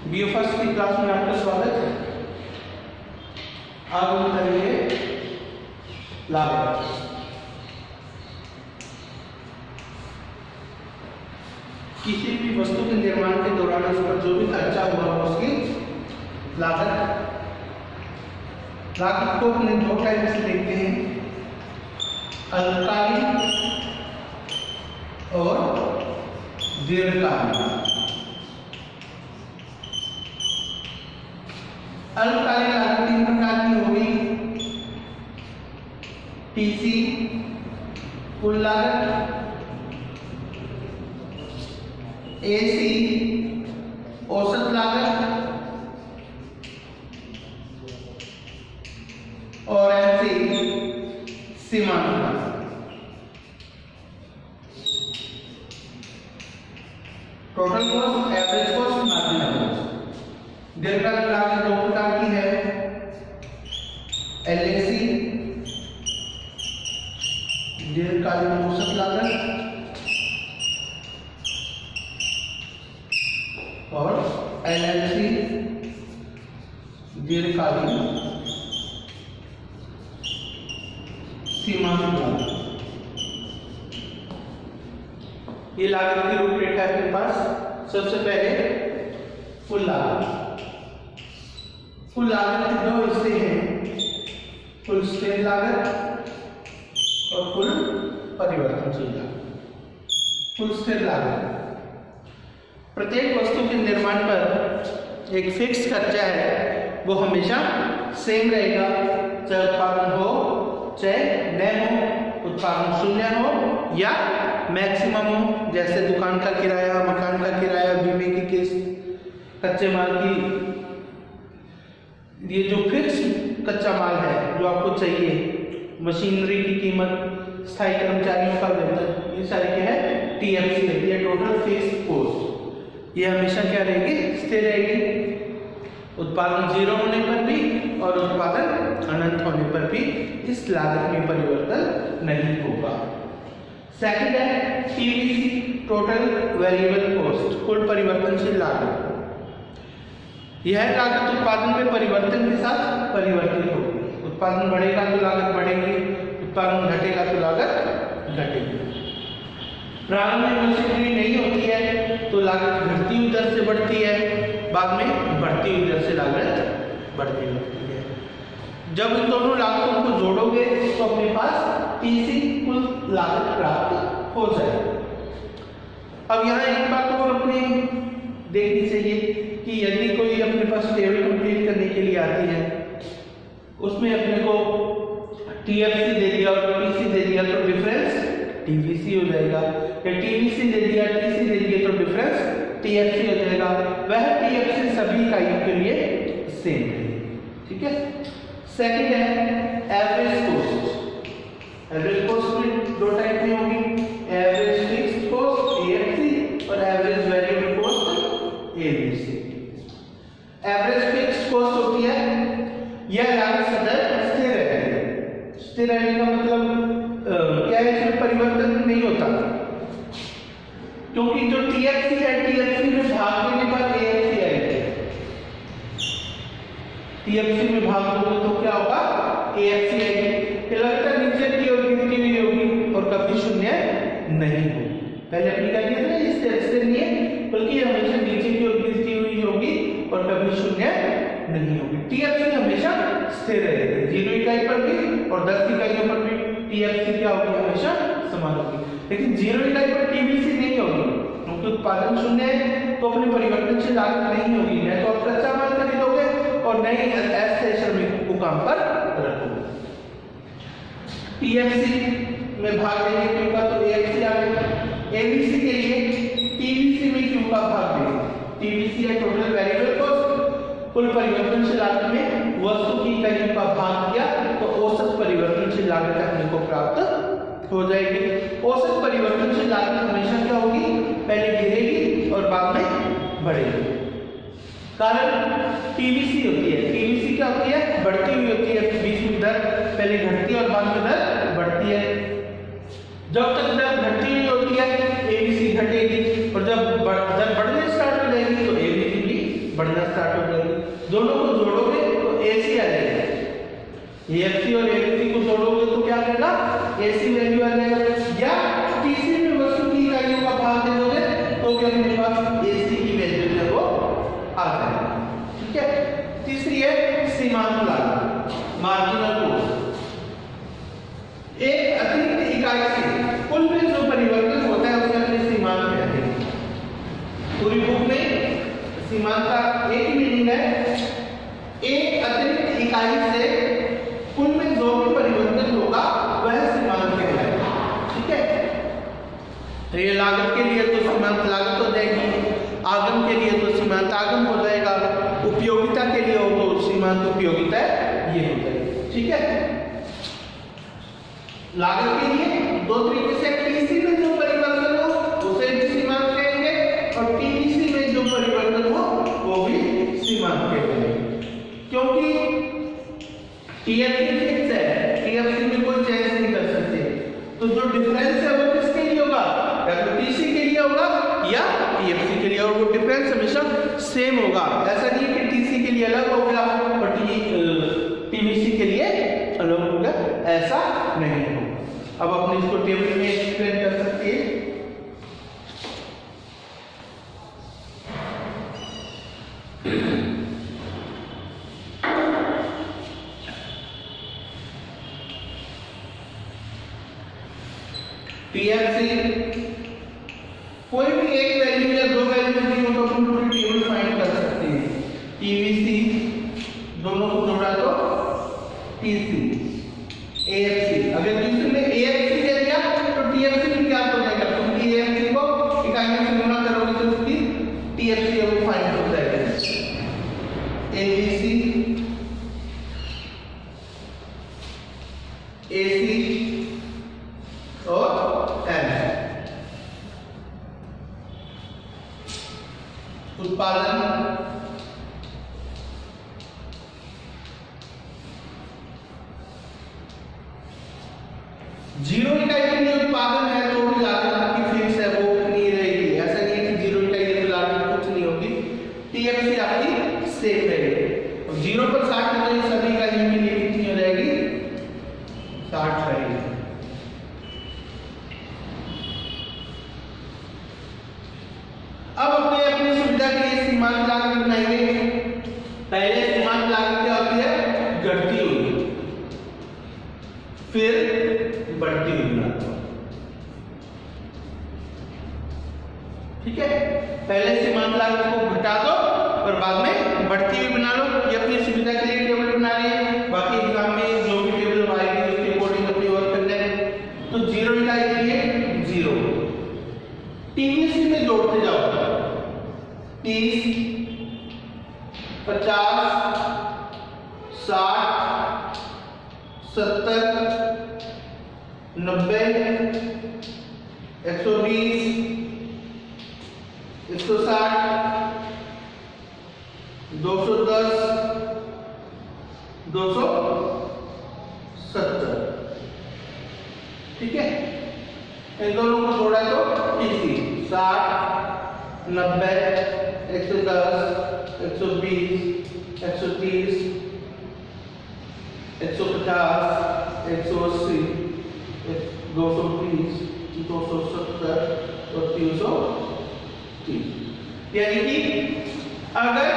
BO first की class में आपका स्वागत है। आज हम करेंगे लागत। किसी भी वस्तु के निर्माण के दौरान उस पर जो भी खर्चा हुआ उसकी लागत को अपने दो टाइप से देखते हैं, अल्पकालीन और दीर्घकालीन। अल्पकालीन लागत तीन प्रकार की होगी, टीसी कुल लागत, एसी औसत लागत और एमसी सीमांत लागत। Total cost, average cost, marginal cost. दीर्घकालीन लागत दो प्रकार की है, एलएसी दीर्घकालीन औसत लागत और एलएलसी दीर्घकालीन सीमांत लागत। ये लागत की रूपरेखा है अपने पास। सबसे पहले कुल लागत। कुल लागत के दो हिस्से हैं, कुल स्थिर लागत और कुल परिवर्तनशील लागत। कुल स्थिर लागत प्रत्येक वस्तु के निर्माण पर एक फिक्स खर्चा है, वो हमेशा सेम रहेगा, चाहे उत्पादन हो चाहे न हो, उत्पादन शून्य हो या मैक्सिमम हो। जैसे दुकान का किराया, मकान का किराया, बीमे की किस्त, कच्चे माल की, ये जो फिक्स कच्चा माल है जो आपको चाहिए, मशीनरी की कीमत, स्थायी कर्मचारियों का वेतन, ये सारे क्या है, टीएफसी रहती है, टोटल फिक्स्ड कॉस्ट। ये हमेशा क्या रहेगी, स्थिर रहेगी। उत्पादन जीरो होने पर भी और उत्पादन अनंत होने पर भी इस लागत में परिवर्तन नहीं होगा। सेकंड है टीवीसी, टोटल वेरिएबल कॉस्ट, कुल परिवर्तनशील लागत। यह लागत उत्पादन में परिवर्तन के साथ परिवर्तित होगी। उत्पादन बढ़ेगा तो लागत बढ़ेगी, उत्पादन घटेगा तो लागत घटेगी। प्रारंभ में मशीनरी नहीं होती है तो लागत घटती हुई दर से बढ़ती है, बाद में बढ़ती हुई दर से लागत बढ़ती रहती है। जब इन दोनों लागतों को जोड़ोगे तो अपने पास टीसी कुल लागत प्राप्त हो जाएगी। अब यहाँ एक बात और अपने देखनी चाहिए कि यदि कोई अपने पास टेबल कंप्लीट करने के लिए आती है, उसमें अपने को टीएफसी दे दिया और टीसी दे दिया तो डिफरेंस टीवीसी हो जाएगा, या टीवीसी दे दिया टीसी दे दिया तो डिफरेंस टीएफसी हो जाएगा। वह टीएफसी सभी इकाइयों के लिए सेम है, ठीक है। सेकंड है एवरेज कॉस्ट। एवरेज कॉस्ट में दो टाइप की होगी, एवरेज फिक्स्ड कॉस्ट एएफसी और average variable cost ABC. Average fixed cost होती है, यह लागत सदैव स्थिर रहती है। स्थिर रहने का मतलब क्या है, इसमें परिवर्तन नहीं होता, क्योंकि जो टीएफसी है, टीएफसी में भाग देने पर एएफसी आएगी। टीएफसी में भाग दोगे तो क्या होगा, एएफसी आएगी। लगातार नीचे की ओर गिरती हुई होगी और कभी शून्य नहीं होगी। पहले अपनी क्या किया था, इस तरह से नहीं है, बल्कि हमेशा नीचे की ओर गिरती हुई होगी और कभी शून्य नहीं होगी। टीएफसी हमेशा स्थिर रहेगी, 0 इकाई पर भी और 10 इकाइयों पर भी टीएफसी क्या होगी, हमेशा समान होगी। लेकिन 0 इकाई पर टीवीसी नहीं होगी, क्योंकि उत्पादन शून्य है तो अपनी परिवर्तनशील लागत नहीं होगी। न तो आप कच्चा माल खरीदोगे और न ही ऐसे श्रमिकों को काम पर रखोगे। टीएफसी में भाग देंगे क्यू का तो एएफसी आ गया। एबीसी के लिए टीवीसी में क्यू का भाग देंगे। टीवीसी है टोटल वेरिएबल कॉस्ट, कुल परिवर्तनशील लागत में वस्तु की इकाइयों का भाग किया तो औसत परिवर्तनशील लागत अपने को प्राप्त हो जाएगी। औसत परिवर्तनशील लागत हमेशा क्या होगी, पहले गिरेगी और बाद में बढ़ेगी। कारण टीवीसी होती है, टीवीसी क्या होती है, बढ़ती हुई होती है, बीच में दर पहले घटती है और बाद में दर बढ़ती है। जब तक दर घटती हुई होती है एबीसी घटेगी और जब दर बढ़ने स्टार्ट हो जाएगी तो एबीसी भी बढ़ना स्टार्ट हो जाएगी। दोनों को जोड़ोगे तो AC आ जाएगा, AFC और AFC को जोड़ोगे तो क्या आएगा, AC वैल्यू आ जाएगा। या TC में वस्तु की इकाइयों का भाग दे दोगे तो क्या मेरे पास AC की वैल्यू है वो आ जाएगा। ठीक है, तीसरी है सीमांत लागत, मार्जिनल कॉस्ट। एक अतिरिक्त इकाई से कुल में जो परिवर्तन होता है उसे अपने सीमांत कहते हैं। पूरी बुक में सीमांत का एक मीनिंग है, एक अतिरिक्त इकाई से कुल में जो भी परिवर्तन होगा वह सीमांत कहलाएगा। ठीक है, तो ये लागत के लिए तो सीमांत लागत हो जाएगी, आगम के लिए तो सीमांत आगम हो जाएगा, उपयोगिता के लिए हो तो सीमांत उपयोगिता ये हो जाएगी। ठीक है, लागत के लिए दो तरीके से, टीसी में जो परिवर्तन हो उसे भी सीमांत कहेंगे और टीसी में जो परिवर्तन हो वो भी सीमांत कहेंगे। क्योंकि टीएफसी फिक्स है, टीएफसी में कोई चेंज नहीं कर सकते, तो जो डिफरेंस है वो किसके लिए होगा, या तो टीसी के लिए होगा या टीएफसी के लिए, और वो डिफरेंस हमेशा सेम होगा। ऐसा नहीं है कि टीसी के लिए अलग हो गया और टीवीसी के लिए अलग हो गया, ऐसा नहीं होगा। अब अपने इसको टेबल में एक्सप्लेन कर सकते हैं। टीएफसी कोई भी एक वैल्यू या दो वैल्यू दी हो तो अपन पूरी टेबल फाइंड कर सकते हैं। टीवीसी दोनों को जोड़ा तो टीसी, एएफसी, अगर दूसरे में एएफसी दे दिया तो टीएफसी भी क्या हो जाएगा, क्योंकि एएफसी को इकाई में गुणा करोगे तो उसकी टीएफसी वो फाइंड हो जाएगा। एबीसी, एसी और एमसी। उत्पादन, जीरो इकाई के लिए उत्पादन है तो भी लागत आपकी फिक्स है, वो नहीं रहेगी। ऐसा नहीं है कि जीरो इकाई के लिए लागत कुछ नहीं होगी, टीएफसी आपकी सेम रहेगी। और जीरो पर 60 है तो ये सभी इकाइयों के लिए कितनी हो जाएगी, 60 रहेगी। अब अपने अपनी सुविधा के लिए सीमांत लागत बनाएंगे। पहले सीमांत लागत क्या होती है, घटती हुई, फिर बढ़ती हुई लागत। ठीक है, पहले सीमांत लागत को घटा दो और बाद में बढ़ती हुई बना लो। ये अपनी सुविधा के लिए टेबल बना रहे हैं, बाकी एग्जाम में जो भी टेबल आएगी उसके अकॉर्डिंग अपनी वर्क करना है। तो जीरो इकाई के लिए जीरो, टीवीसी में जोड़ते जाओ, 30, 50, 60, 70, 90, 120, 160, 210, 270। ठीक है, इन दोनों को जोड़ा तो टीसी 60, 90, 110, 120, 130, 150, 180, 220, 270 और 330। यानी कि अगर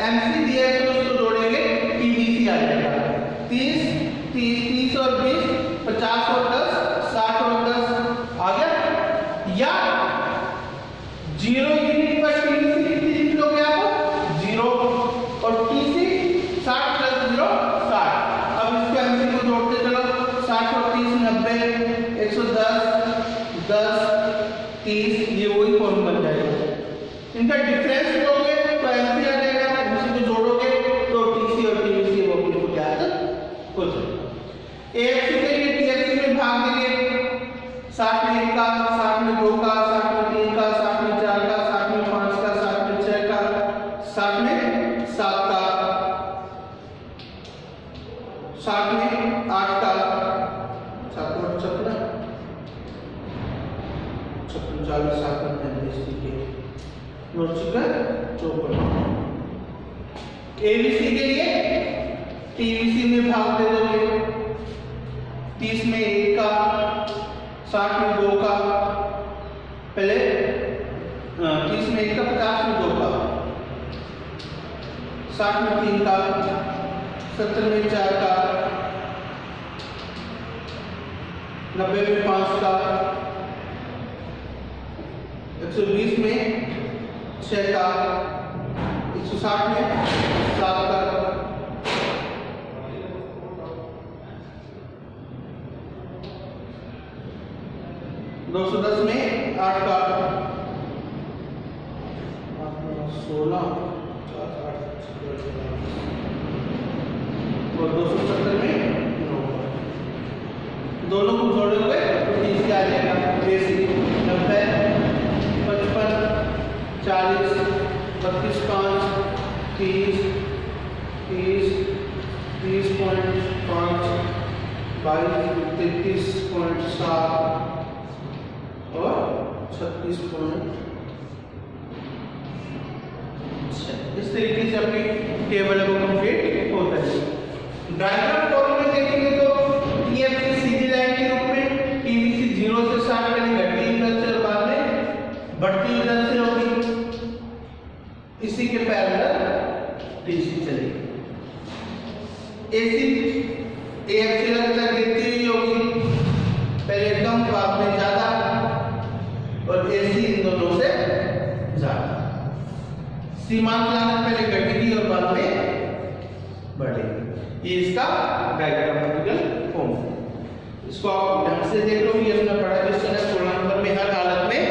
एमसी दिया है तो उसको जोड़ेंगे टीवीसी आ जाएगा। 30, 30, 30 और 20, 50 और 10, 60 और 10 आ गया। या जीरो यूनिट पर टीवीसी कितनी लिख लोगे आप, जीरो, और टीसी 60 प्लस 0 60। अब इसको एमसी को जोड़ते चलो, 60 और 30 90, 110, 10, 30, ये वही फॉर्म बन जाएगा। इनका डिफरेंस लोगे तो एमसी आ जाएगा, उसी को जोड़ोगे तो टीसी और टीवीसी वो अपने को ज्ञात हो जाएगा। एएफसी के लिए टीएफसी में भाग देंगे, 60 में 1 का, 60 में 2 का, 60 में 3 का, 60 में 4 का, 60 में 5 का, 60 में 6 का, 60 में 7 का, 60 में 8 का, 7 और 56, 40, 7 में 35 के नोट चुका 54। एबीसी के लिए टीवीसी में भाग दे दोगे, 30 में 1 का, 60 में 2 का, पहले 30 में 1 का, 50 में 2 का, 60 में 3 का, 70 में 4 का, 90 में 5 का, 120 में 6 का, 160 में 7 का, 210 में 8 का, 16 और 270 में 9 का। दोनों को जोड़े हुए तो तीसरी आ जाएगा 90, 55, 40, 32, 5, 30, 30.5, 33.7 और 36.6। इस तरीके से अपनी टेबल को कंप्लीट होता है। डायग्राम फॉर्म में देखेंगे तो टीएफसी सीधी लाइन के रूप में, टीवीसी 0 से स्टार्ट करेंगे, घटती हुई दर से और बाद में बढ़ती हुई दर से होगी, इसी के पैरेलल डीसी चलेगी। एसी एएफसी लगातार गिरती हुई होगी, पहले कम बाद में ज्यादा, और एसी इन दोनों से ज्यादा। सीमांत लागत पहले घटेगी और बाद में बढ़ेगी। ये इसका डायग्रामेटिकल फॉर्म है। इसको आप ढंग से देख लो, ये हमने पढ़ा क्वेश्चन है 16 नंबर में, हर हालत में